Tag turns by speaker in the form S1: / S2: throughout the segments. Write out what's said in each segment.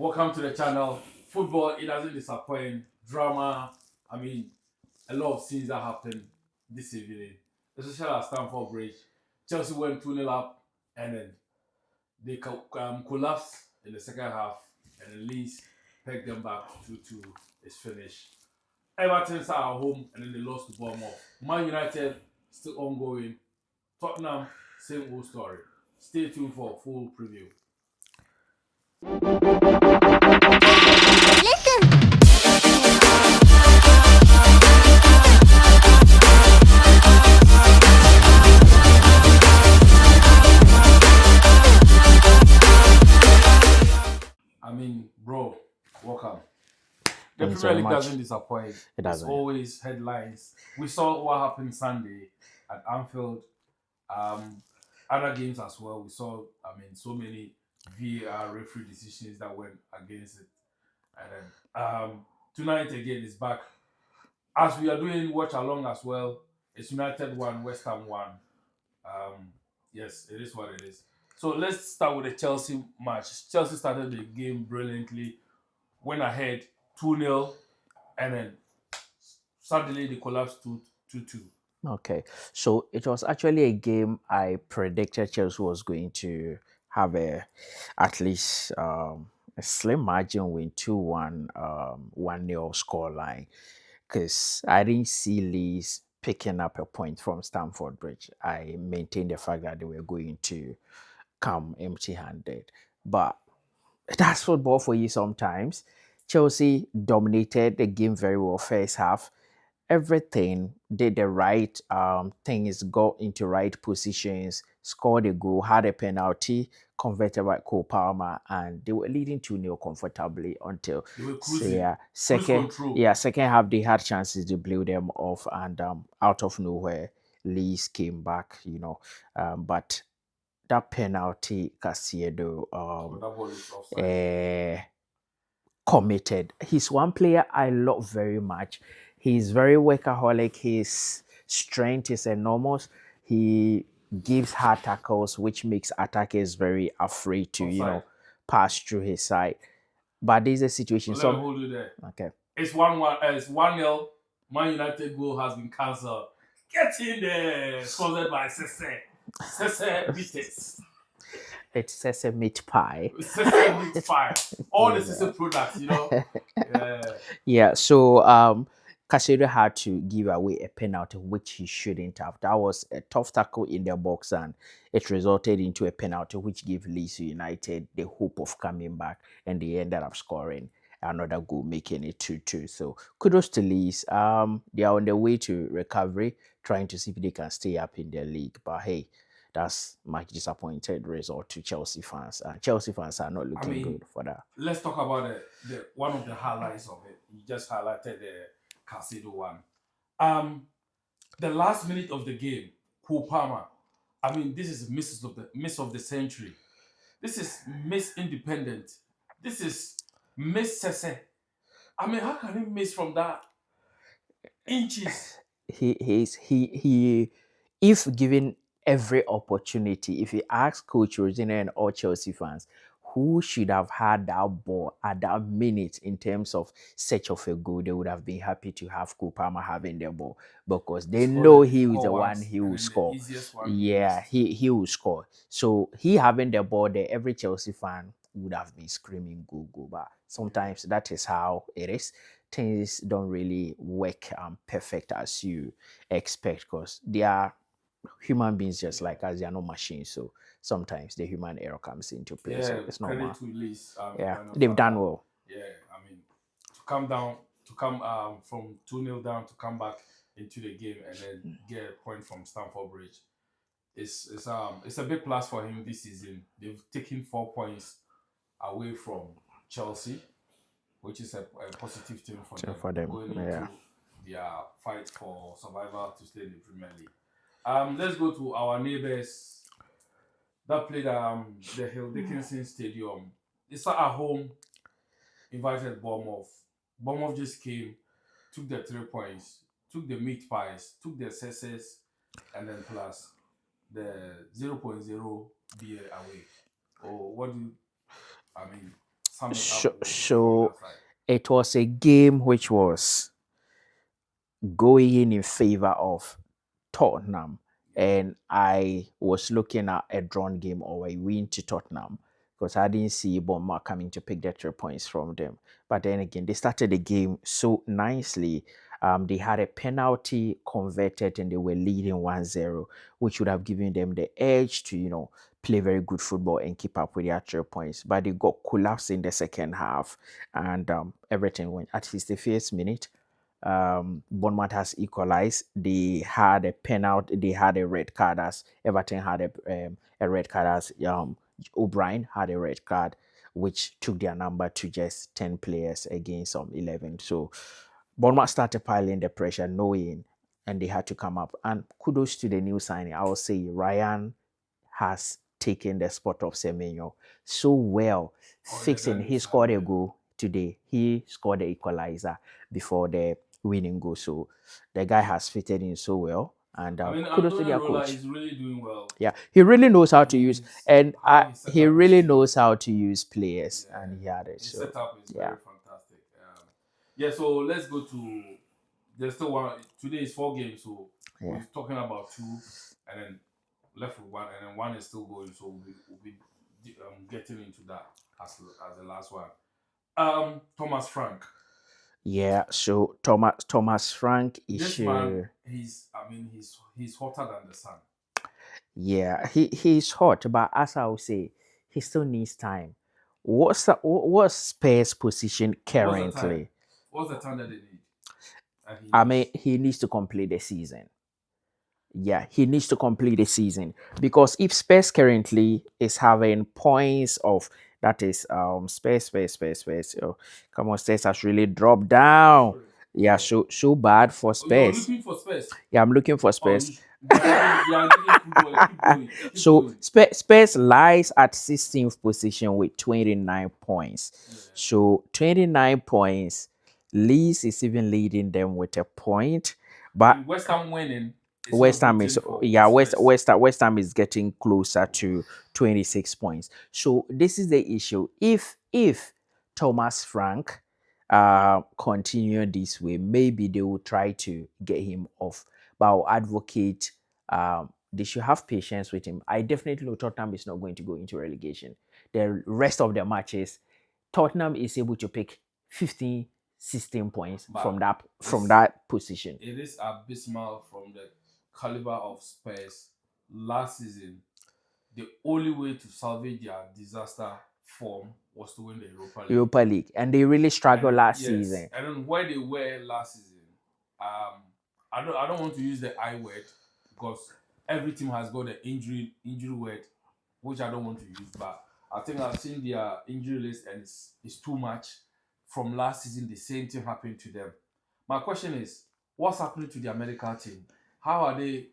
S1: Welcome to the channel. Football, it doesn't disappoint. Drama, a lot of scenes that happened this evening, especially at Stamford Bridge. Chelsea went 2-0 up and then they collapsed in the second half and at least pegged them back 2-2 is finished. Everton are at home and then they lost to Bournemouth. Man United still ongoing. Tottenham, same old story. Stay tuned for a full preview. Bro, welcome. The Premier League doesn't disappoint.
S2: It doesn't.
S1: It's always headlines. We saw what happened Sunday at Anfield. Other games as well. We saw, so many VAR referee decisions that went against it. And then tonight again is back. As we are doing watch along as well, it's United 1, West Ham 1. Yes, it is what it is. So let's start with the Chelsea match. Chelsea started the game brilliantly, went ahead 2-0, and then suddenly they collapsed 2-2.
S2: Okay, so it was actually a game I predicted Chelsea was going to have at least a slim margin win 2-1, 1-0 scoreline, because I didn't see Leeds picking up a point from Stamford Bridge. I maintained the fact that they were going to come empty-handed, but that's football for you sometimes. Chelsea dominated the game very well first half. Everything did the right things, got into right positions, scored a goal, had a penalty, converted by Cole Palmer, and they were leading 2-0 comfortably until second half they had chances to blow them off, and out of nowhere Leeds came back, but that penalty Caicedo committed. He's one player I love very much. He's very workaholic. His strength is enormous. He gives hard tackles, which makes attackers very afraid to, pass through his side. But there's a situation.
S1: Let me hold you there.
S2: Okay.
S1: It's 1-1. It's 1-0. Man United goal has been cancelled. Get in there. Sponsored by Sese. Sese Bites.
S2: It's Sese Meat Pie.
S1: Sese Meat Pie. All the Sese products,
S2: Yeah. So Caicedo had to give away a penalty, which he shouldn't have. That was a tough tackle in the box, and it resulted into a penalty, which gave Leeds United the hope of coming back, and they ended up scoring another goal, making it 2-2. So kudos to Leeds. They are on their way to recovery, trying to see if they can stay up in the league. But hey, that's much disappointed result to Chelsea fans. Chelsea fans are not looking good for that.
S1: Let's talk about the one of the highlights of it. You just highlighted the Caicedo one. The last minute of the game, Cole Palmer. This is miss of the century. This is Miss Independent. This is Miss Sese. How can he miss from that inches?
S2: He if given every opportunity, if you ask Coach Rosina and all Chelsea fans, who should have had that ball at that minute in terms of search of a goal, they would have been happy to have Cole Palmer having the ball, because they know he was the one he will score. Yeah, he will score. So he having the ball there, every Chelsea fan would have been screaming go, go. But sometimes that is how it is. Things don't really work perfect as you expect, because they are human beings just like us. They are not machines, so sometimes the human error comes into play.
S1: Yeah,
S2: so it's normal.
S1: Credit to Leeds.
S2: They've done well.
S1: Yeah, to come from 2-0 down to come back into the game and then get a point from Stamford Bridge. It's a big plus for him this season. They've taken 4 points away from Chelsea, which is a positive thing for them going into their fight for survival to stay in the Premier League. Let's go to our neighbors that played the Hill Dickinson Stadium. They sat at home, invited Bournemouth. Bournemouth just came, took the 3 points, took the meat pies, took the Seses, and then plus the 0.0 beer away. Or what do you sum it
S2: So,
S1: up from
S2: so
S1: your side.
S2: it was a game which was going in favor of Tottenham,
S1: Yeah.
S2: and I was looking at a drawn game or a win to Tottenham because I didn't see Bournemouth coming to pick the 3 points from them. But then again, they started the game so nicely. They had a penalty converted and they were leading 1-0, which would have given them the edge to, play very good football and keep up with their 3 points. But they got collapsed in the second half, and everything went at 61st minute. Bournemouth has equalized. They had a penalty. They had a red card as Everton had a red card as O'Brien had a red card, which took their number to just 10 players against 11. So Bournemouth started piling the pressure, knowing, and they had to come up. And kudos to the new signing. I will say Ryan has taken the spot of Semenyo so well,
S1: Oh, the
S2: fixing.
S1: new
S2: He scored
S1: signing,
S2: a
S1: yeah.
S2: goal today. He scored the equalizer before the winning goal. So the guy has fitted in so well. And
S1: I mean,
S2: kudos to
S1: Antonio
S2: their
S1: Rolla
S2: coach.
S1: is really doing well.
S2: Yeah, he really knows how
S1: I
S2: to
S1: mean,
S2: use, and
S1: how his
S2: he
S1: setup
S2: really
S1: is,
S2: knows how to use players,
S1: yeah,
S2: and he had it.
S1: his
S2: So
S1: setup is
S2: yeah,
S1: very fantastic. Yeah, so let's go to. There's still one. Today is 4 games, so
S2: yeah,
S1: we're talking about two, and then left with one, and then one is still going. So we'll be getting into that as the last one. Thomas Frank.
S2: yeah. So Thomas Frank
S1: This man,
S2: issue.
S1: he's hotter than the sun.
S2: Yeah, he's hot, but as I would say, he still needs time. What's Spare's position
S1: What's the time?
S2: currently?
S1: What's the time that they need? And he
S2: I mean,
S1: needs.
S2: he needs to complete the season. Yeah, he needs to complete the season because if Spurs currently is having points of that is Spurs. Oh, come on, Spurs has really dropped down.
S1: Sorry.
S2: Yeah,
S1: Oh,
S2: so bad for
S1: oh, you're
S2: Spurs.
S1: looking for space.
S2: Yeah, I'm looking for
S1: Oh,
S2: Spurs.
S1: they are leading football. Keep going. Keep
S2: So
S1: going.
S2: Spurs lies at 16th position with 29 points.
S1: Yeah.
S2: So 29 points. Leeds is even leading them with a point. But
S1: And West Ham winning is still a
S2: West
S1: good
S2: Ham is
S1: thing for Spurs.
S2: West Ham is getting closer to 26 points. So this is the issue. If Thomas Frank continue this way, maybe they will try to get him off. But I'll advocate they should have patience with him. I definitely know Tottenham is not going to go into relegation. The rest of the matches, Tottenham is able to pick 15, 16 points from
S1: But it's
S2: that position.
S1: it is abysmal from the caliber of Spurs last season. The only way to salvage their disaster form was to win the Europa League.
S2: Europa League, and they really struggled
S1: And
S2: last
S1: yes,
S2: season.
S1: and then where they were last season, I don't want to use the I word because every team has got the injury word, which I don't want to use. But I think I've seen their injury list and it's too much. From last season, the same thing happened to them. My question is, what's happening to their medical team? How are they?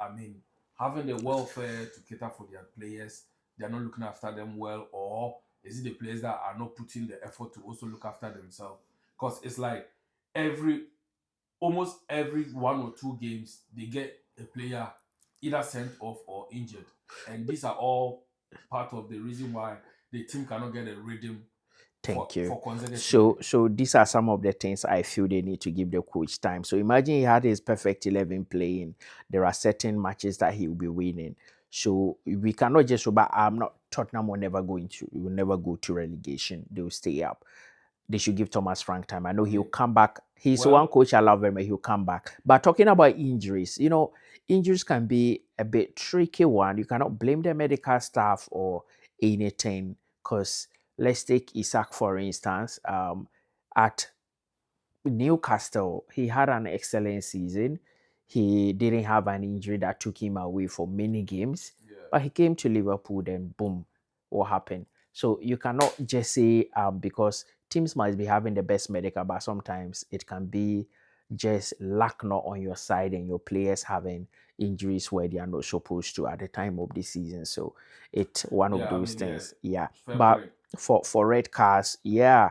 S1: Having the welfare to cater for their players. They're not looking after them well, or is it the players that are not putting the effort to also look after themselves? Because it's like every almost every 1 or 2 games they get a player either sent off or injured, and these are all part of the reason why the team cannot get a rhythm
S2: Thank you.
S1: consecutively.
S2: So these are some of the things I feel they need to give the coach time. So imagine he had his perfect 11 playing. There are certain matches that he will be winning. So we cannot just. But I'm not. Tottenham will never go to relegation. They will stay up. They should give Thomas Frank time. I know he'll
S1: Okay,
S2: come back. He's one
S1: well,
S2: coach I love very much. He'll come back. But talking about injuries, injuries can be a bit tricky one. You cannot blame the medical staff or anything because let's take Isaac for instance. At Newcastle, he had an excellent season. He didn't have an injury that took him away for many games,
S1: yeah,
S2: but he came to Liverpool, then boom, what happened? So you cannot just say because teams might be having the best medical, but sometimes it can be just luck not on your side and your players having injuries where they are not supposed to at the time of the season. So it's one of
S1: yeah.
S2: those
S1: Yeah,
S2: things. Yeah.
S1: fair
S2: But
S1: play.
S2: for red cars, yeah,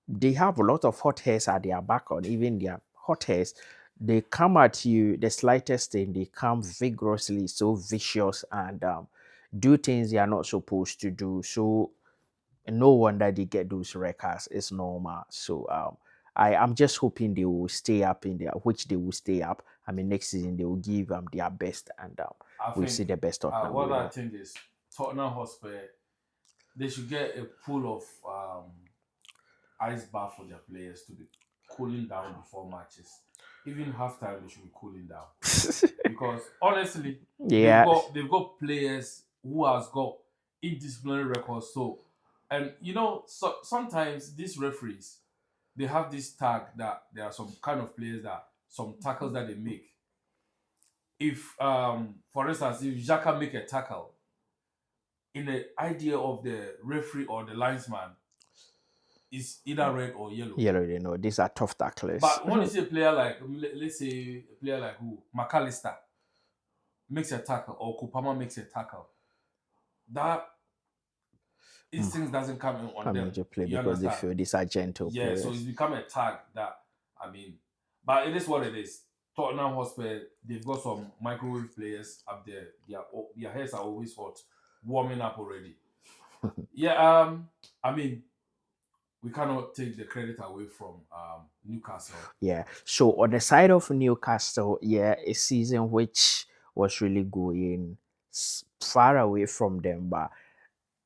S2: they have a lot of hot hairs at their back on even their hot hairs. They come at you the slightest thing, they come vigorously, so vicious, and do things they are not supposed to do. So no wonder they get those records. It's normal. So I'm just hoping they will stay up in there, which they will stay up. I mean, next season they will give their best, and
S1: I
S2: we'll see
S1: think
S2: the best Tottenham
S1: what I
S2: winning.
S1: think is Tottenham Hotspur. They should get a pool of ice bath for their players to be cooling down before matches. Even halftime, they should be cooling down because honestly,
S2: Yeah,
S1: they've got players who has got indisciplinary records. So, and sometimes these referees they have this tag that there are some kind of players that some tackles that they make. If for instance, if Xhaka make a tackle in the idea of the referee or the linesman, is either red or yellow.
S2: you already know these are tough tacklers.
S1: But when you see a player like, let's say a player like who McAllister makes a tackle or Kupama makes a tackle, that instinct doesn't come in on
S2: Come
S1: them.
S2: into play
S1: You
S2: because they
S1: understand?
S2: feel these are gentle
S1: Yeah. So it's
S2: players.
S1: become a tag that I mean, but it is what it is. Tottenham Hotspur, they've got some microwave players up there. Their heads are always hot, warming up already. Yeah. I mean, we cannot take the credit away from Newcastle.
S2: Yeah. So on the side of Newcastle, yeah, a season which was really going far away from them, but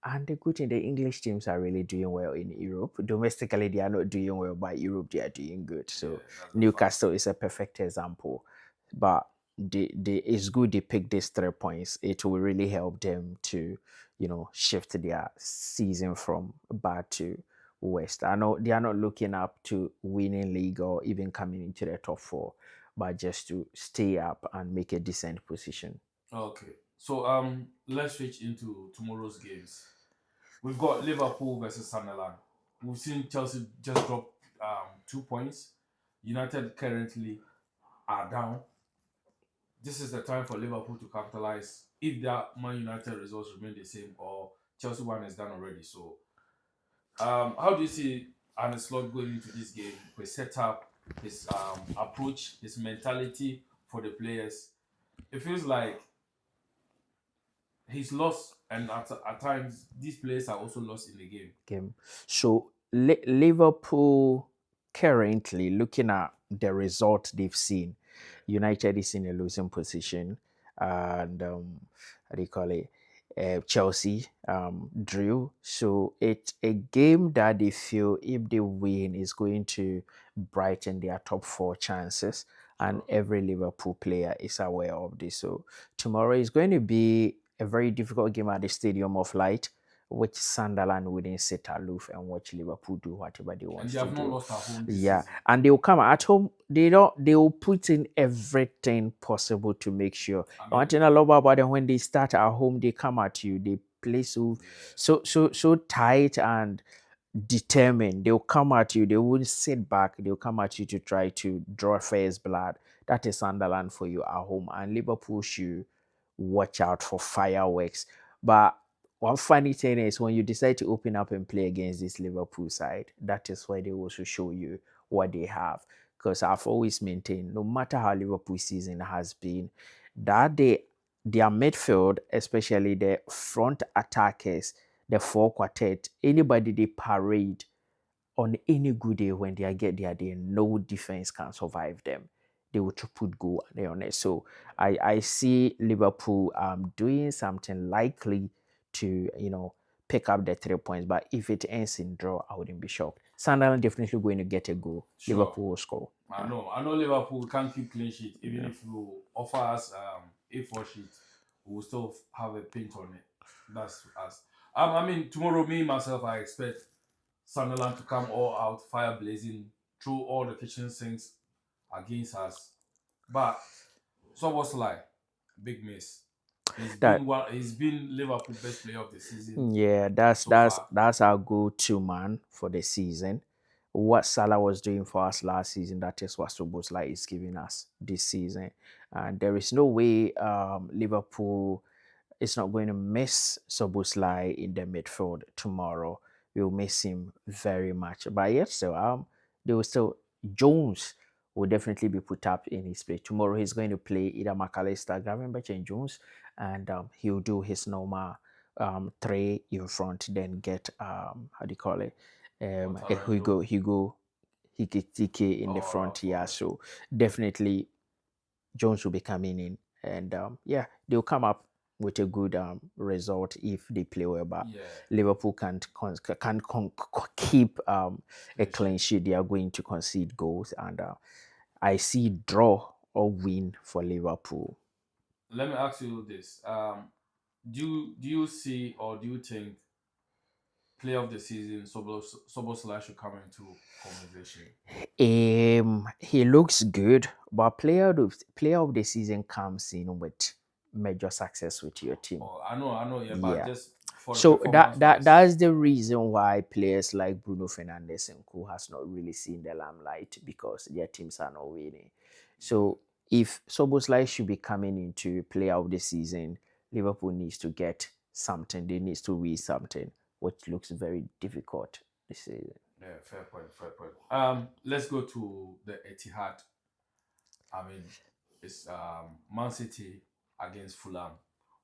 S2: and the good thing, the English teams are really doing well in Europe. Domestically, they are not doing well, but Europe, they are doing good.
S1: Yeah,
S2: So
S1: that's a fact.
S2: Newcastle is a perfect example. But it's good they pick these 3 points. It will really help them to, shift their season from bad to worst. I know they are not looking up to winning league or even coming into the top four, but just to stay up and make a decent position.
S1: Okay. So let's switch into tomorrow's games. We've got Liverpool versus Sunderland. We've seen Chelsea just drop 2 points. United currently are down. This is the time for Liverpool to capitalize if their Man United results remain the same or Chelsea one is done already. So how do you see Arne Slot going into this game? His setup, his approach, his mentality for the players. It feels like he's lost, and at times these players are also lost in the game.
S2: Game. So Liverpool currently looking at the result they've seen, United is in a losing position, and how do you call it? Chelsea drew. So it's a game that they feel if they win is going to brighten their top four chances. And
S1: Sure.
S2: every Liverpool player is aware of this. So tomorrow is going to be a very difficult game at the Stadium of Light, which Sunderland wouldn't sit aloof and watch Liverpool do whatever they
S1: And
S2: want
S1: they
S2: to
S1: have not
S2: do.
S1: lost at home this
S2: Yeah,
S1: season.
S2: and they'll come at home. They will put in everything possible to make sure.
S1: I
S2: One
S1: mean,
S2: thing I love about them, when they start at home, they come at you. They play so
S1: yeah,
S2: so tight and determined. They'll come at you. They won't sit back. They'll come at you to try to draw first blood. That is Sunderland for you at home. And Liverpool should watch out for fireworks. But one funny thing is when you decide to open up and play against this Liverpool side, that is why they also show you what they have. Because I've always maintained, no matter how Liverpool season has been, that their midfield, especially the front attackers, the four quartet, anybody they parade on any good day when they get there, no defense can survive them. They will put goal and they on it. So I see Liverpool doing something likely to pick up the 3 points. But if it ends in draw, I wouldn't be shocked. Sunderland definitely going to get a goal.
S1: sure.
S2: Liverpool will score. Yeah.
S1: I know Liverpool can't keep clean sheet. Even if you offer us A4 sheet, we will still have a paint on it. That's us. I mean, tomorrow, me myself, I expect Sunderland to come all out, fire blazing, through all the kitchen sinks against us. But so was like big miss.
S2: That
S1: He's been Liverpool best player of the season
S2: Yeah, that's
S1: so
S2: that's
S1: far.
S2: that's our go-to man for the season. What Salah was doing for us last season, that is what Sobosla is giving us this season. And there is no way Liverpool is not going to miss Soboslai in the midfield tomorrow. We'll miss him very much. But yet still, they will still Jones will definitely be put up in his place. Tomorrow he's going to play either McAllister, Gravenberch and Jones, and he'll do his normal three in front, then get how do you call it? A
S1: Otterendo.
S2: Hugo Hikitike in the
S1: Oh,
S2: front. Yeah,
S1: forward.
S2: so definitely Jones will be coming in, and yeah, they'll come up with a good result if they play well. But
S1: Yeah,
S2: Liverpool can't keep a
S1: clean sheet.
S2: clean sheet. They are going to concede goals, and I see draw or win for Liverpool.
S1: Let me ask you this. Do you see or do you think player of the season Soboslai should come into conversation?
S2: He looks good, but player of the season comes in with major success with your team.
S1: Or I know, yeah, but
S2: Yeah.
S1: just for the
S2: So that
S1: performance
S2: that
S1: wise,
S2: that's the reason why players like Bruno Fernandes and Co has not really seen the limelight because their teams are not winning.
S1: yeah,
S2: So if Soboslai should be coming into player of the season, Liverpool needs to get something. They need to win something, which looks very difficult this season.
S1: yeah, fair point, fair point. Let's go to the Etihad. I mean, it's Man City against Fulham.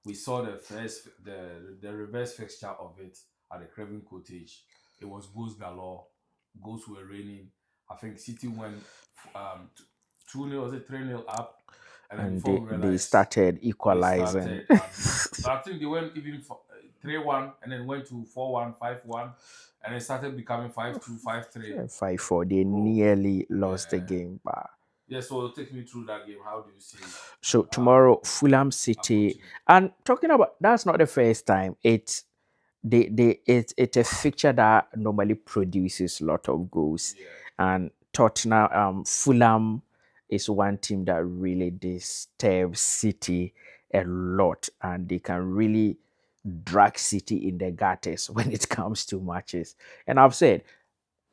S1: We saw the reverse fixture of it at the Craven Cottage. It was goals galore. Goals were raining. I think City went 2-0, was it 3-0 up? And then
S2: And
S1: before
S2: they,
S1: we
S2: they
S1: realized
S2: started
S1: they
S2: equalizing.
S1: started, and I think they went even 3-1 and then went to 4-1, 5-1, and it started becoming 5-2, 5-3.
S2: 5-4. They
S1: Bro,
S2: nearly lost the
S1: yeah.
S2: game. But
S1: Yeah, so take me through that game. How do you see
S2: so
S1: um
S2: tomorrow, Fulham City.
S1: approaching it?
S2: And talking about that's not the first time. It's a fixture that normally produces a lot of goals.
S1: Yeah,
S2: And Tottenham, Fulham is one team that really disturbs City a lot, and they can really drag City in the gutters when it comes to matches. And I've said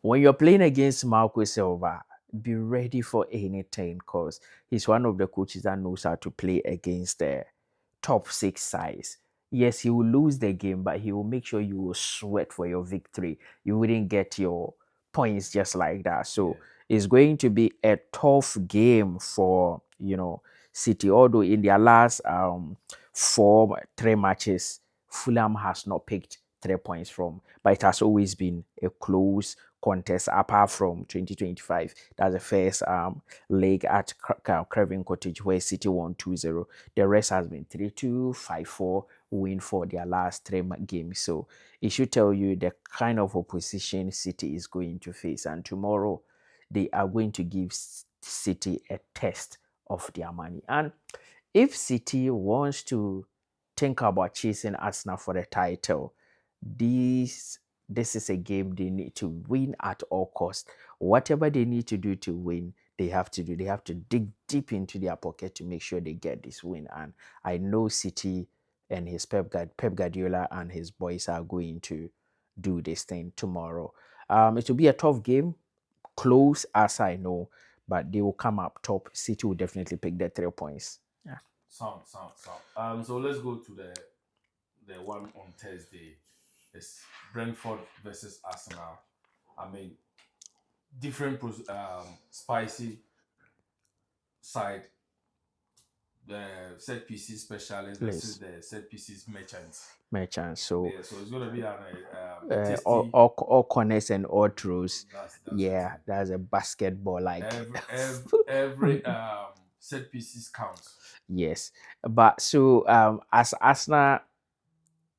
S2: when you're playing against Marco Silva, be ready for anything because he's one of the coaches that knows how to play against the top six sides. Yes, he will lose the game, but he will make sure you will sweat for your victory. You wouldn't get your points just like that. So
S1: yeah,
S2: it's going to be a tough game for City. Although in their last three matches, Fulham has not picked 3 points from, but it has always been a close contest apart from 2025. That's the first leg at Craven Cottage where City won 2-0. The rest has been 3-2, 5-4 win for their last games. So it should tell you the kind of opposition City is going to face. And tomorrow they are going to give City a test of their money. And if City wants to think about chasing Arsenal for the title, this this is a game they need to win at all costs. Whatever they need to do to win, they have to do. They have to dig deep into their pocket to make sure they get this win. And I know City and Pep Guardiola and his boys are going to do this thing tomorrow. It will be a tough game, close as I know, but they will come up top. City will definitely pick the 3 points. Yeah.
S1: sound. So let's go to the one on Thursday. It's Brentford versus Arsenal. I mean, different spicy side. The set pieces specialist versus
S2: Please,
S1: the set pieces merchants.
S2: merchant. So
S1: Yeah, so it's gonna be a
S2: all,
S1: tasty.
S2: all corners and all throws.
S1: That's the
S2: Yeah,
S1: thing.
S2: that's a basketball like.
S1: Every set pieces counts.
S2: Yes, but so as Arsenal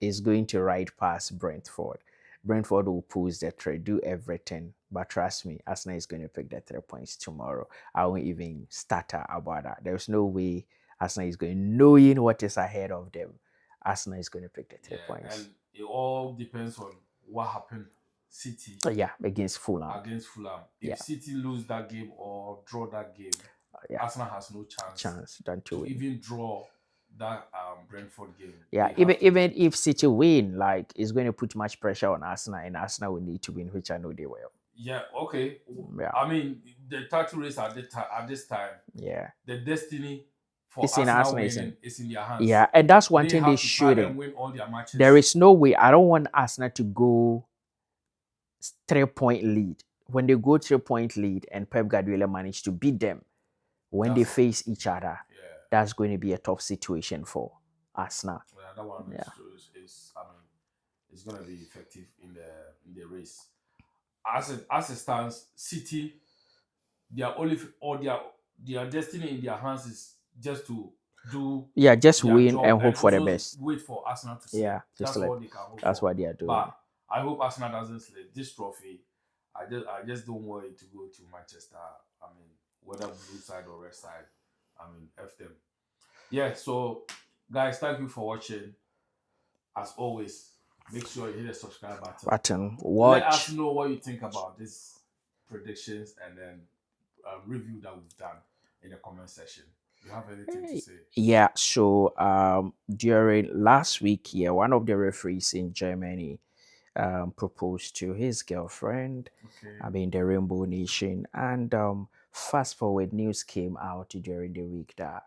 S2: is going to ride past Brentford, Brentford will pose the threat, do everything. But trust me, Arsenal is going to pick the 3 points tomorrow. I won't even stutter about that. There's no way Arsenal is going, knowing what is ahead of them. Arsenal is going to pick the three
S1: Yeah,
S2: points.
S1: and it all depends on what happened City
S2: Yeah, against Fulham.
S1: against Fulham. If
S2: Yeah,
S1: City lose that game or draw that game,
S2: yeah,
S1: Arsenal has no chance
S2: chance than to
S1: to
S2: win.
S1: even draw that Brentford game.
S2: Yeah,
S1: They
S2: even
S1: have to.
S2: even if City win, like it's going to put much pressure on Arsenal, and Arsenal will need to win, which I know they will.
S1: Yeah, okay.
S2: Yeah,
S1: I mean, the title race at this time,
S2: yeah.
S1: the destiny for
S2: It's in
S1: Arsenal
S2: Arsenal, isn't
S1: winning
S2: it?
S1: is in their hands.
S2: Yeah, and that's one
S1: They
S2: thing they
S1: have to try
S2: shouldn't.
S1: and win all their
S2: There
S1: matches.
S2: is no way. I don't want Arsenal to go 3 point lead. When they go 3 point lead and Pep Guardiola managed to beat them when they
S1: That's
S2: face each other,
S1: yeah.
S2: that's going to be a tough situation for Arsenal.
S1: that one
S2: Yeah.
S1: is I mean, it's gonna be effective in the race. As it stands, City, their only or their destiny in their hands is just to do
S2: Yeah, just
S1: their
S2: win
S1: job
S2: and hope
S1: and
S2: for the
S1: also
S2: best.
S1: wait for Arsenal to slip.
S2: Yeah, just
S1: That's
S2: like
S1: all they can hope
S2: that's
S1: for.
S2: what they are doing.
S1: But I hope Arsenal doesn't slip this trophy. I just don't want it to go to Manchester. I mean, whether blue side or red side. I mean, F them. Yeah. So, guys, thank you for watching. As always, make sure you hit the subscribe button.
S2: Button,
S1: Let us
S2: watch.
S1: know what you think about these predictions and then review that we've done in the comment section. You have anything to say?
S2: Yeah, so during last week, yeah, one of the referees in Germany proposed to his girlfriend,
S1: Okay.
S2: I mean, the Rainbow Nation. And fast forward, news came out during the week that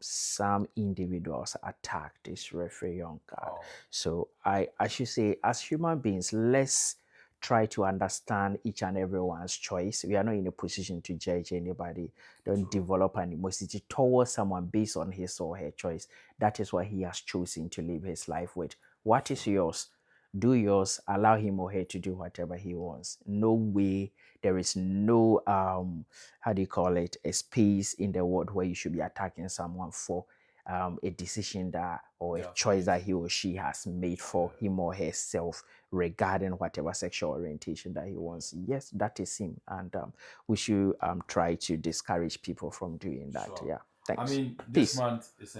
S2: some individuals attacked this referee on card.
S1: Oh,
S2: So I should say, as human beings, let's try to understand each and everyone's choice. We are not in a position to judge anybody. Don't
S1: true.
S2: develop animosity towards someone based on his or her choice. That is what he has chosen to live his life with. What is yours? Do yours. Allow him or her to do whatever he wants. No way. There is no how do you call it, a space in the world where you should be attacking someone for a decision that or
S1: They
S2: a
S1: have
S2: choice
S1: made.
S2: that he or she has made for him or herself regarding whatever sexual orientation that he wants. Yes, that is him, and we should try to discourage people from doing that.
S1: Sure.
S2: Yeah,
S1: I
S2: thanks.
S1: mean, this
S2: Peace.
S1: month is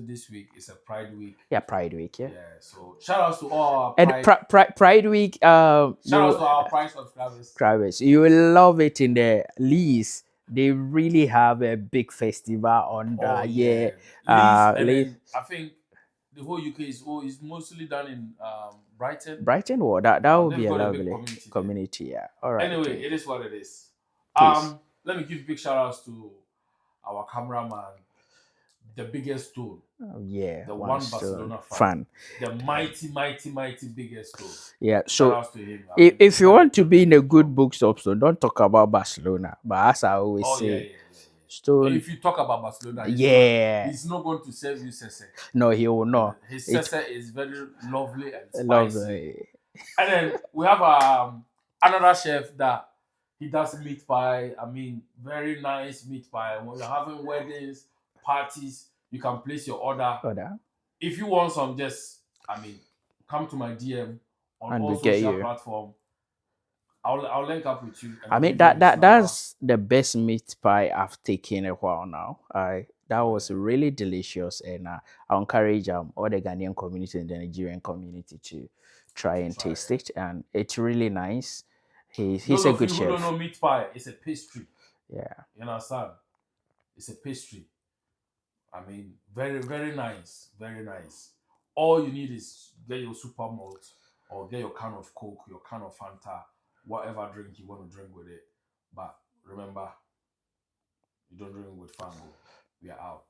S1: this week is a Pride Week.
S2: Yeah, Pride Week. Yeah,
S1: Yeah. So shout outs to all our
S2: and
S1: Pride.
S2: Pride Week.
S1: Shout outs to our Pride subscribers.
S2: Travis, you will love it in the Leeds. They really have a big festival on
S1: Oh
S2: the yeah.
S1: yeah, Leeds, and
S2: Leeds,
S1: then I think the whole UK is mostly done in Brighton.
S2: Brighton. What that would
S1: They've
S2: be a
S1: got a big
S2: lovely
S1: community there.
S2: community. Yeah. All right.
S1: Anyway, it is what it is.
S2: Peace.
S1: Let me give big shout outs to our cameraman, the biggest tool,
S2: Yeah.
S1: the
S2: One
S1: one
S2: stone
S1: Barcelona fan,
S2: fan.
S1: the mighty biggest tool.
S2: Yeah.
S1: Shout
S2: So
S1: outs to him. I mean,
S2: if
S1: he's
S2: you
S1: done a
S2: want to be in a good
S1: job.
S2: book stop, so don't talk about Barcelona. But as I always
S1: Oh yeah,
S2: say,
S1: yeah, yeah, yeah.
S2: Stone.
S1: If you talk about Barcelona,
S2: Yeah.
S1: he's not going to serve you sese.
S2: No, he will not.
S1: His
S2: It's
S1: sese is very lovely and spicy.
S2: lovely.
S1: And then we have another chef that he does meat pie. I mean, very nice meat pie. When you're having weddings, parties, you can place your order.
S2: Other.
S1: If you want some, just come to my DM on
S2: And
S1: all
S2: we get
S1: social
S2: you.
S1: platforms. I'll link up with you and
S2: I
S1: I'll
S2: mean
S1: give you his number.
S2: that's the best meat pie I've taken a while now. That was
S1: Yeah.
S2: really delicious, and I encourage all the Ghanaian community and the Nigerian community to try and
S1: Try
S2: taste
S1: it.
S2: it, and it's really nice. He's
S1: Those
S2: a
S1: of
S2: good
S1: you who don't know
S2: chef.
S1: meat pie, it's a pastry.
S2: Yeah,
S1: You understand? It's a pastry. I mean, very, very nice. Very nice. All you need is get your super malt or get your can of Coke, your can of Fanta, whatever drink you want to drink with it. But remember, you don't drink with Fango. We are out.